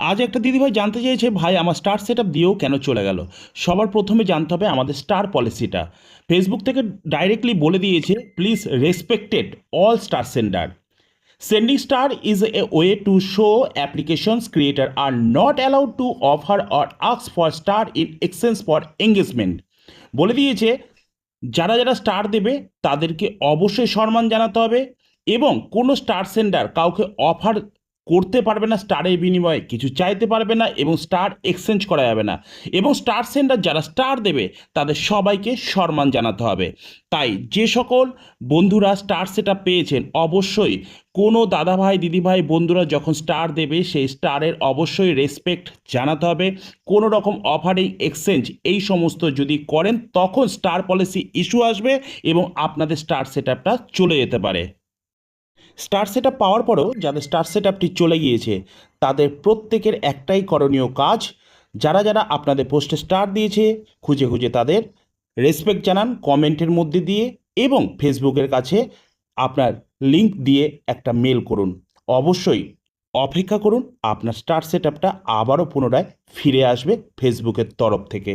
আজ একটা দিদিভাই জানতে চেয়েছে, ভাই আমার স্টার সেট আপ দিয়েও কেন চলে গেল। সবার প্রথমে জানতে হবে আমাদের স্টার পলিসিটা। ফেসবুক থেকে ডাইরেক্টলি বলে দিয়েছে, please respected all star sender. Sending star is a way to show applications creators are not allowed to offer or ask for star in exchange for engagement। বলে দিয়েছে যারা যারা স্টার দেবে তাদেরকে অবশ্যই সম্মান জানাতে হবে, এবং কোনো স্টার সেন্ডার কাউকে অফার করতে পারবে না, স্টারের বিনিময়ে কিছু চাইতে পারবে না, এবং স্টার এক্সচেঞ্জ করা যাবে না। এবং স্টার সেন্ডার যারা স্টার দেবে তাদের সবাইকে সম্মান জানাতে হবে। তাই যে সকল বন্ধুরা স্টার সেট আপ পেয়েছেন, অবশ্যই কোনো দাদাভাই দিদিভাই বন্ধুরা যখন স্টার দেবে সেই স্টারের অবশ্যই রেসপেক্ট জানাতে হবে। কোনো রকম অফারিং এক্সচেঞ্জ এই সমস্ত যদি করেন তখন স্টার পলিসি ইস্যু আসবে এবং আপনাদের স্টার সেট আপটা চলে যেতে পারে। স্টার সেট আপ পাওয়ার পরেও যাদের স্টার সেট আপটি চলে গিয়েছে তাদের প্রত্যেকের একটাই করণীয় কাজ, যারা যারা আপনাদের পোস্টে স্টার দিয়েছে খুঁজে খুঁজে তাদের রেসপেক্ট জানান কমেন্টের মধ্যে দিয়ে, এবং ফেসবুকের কাছে আপনার লিংক দিয়ে একটা মেল করুন। অবশ্যই অপেক্ষা করুন, আপনার স্টার সেট আপটা আবারও পুনরায় ফিরে আসবে ফেসবুকের তরফ থেকে।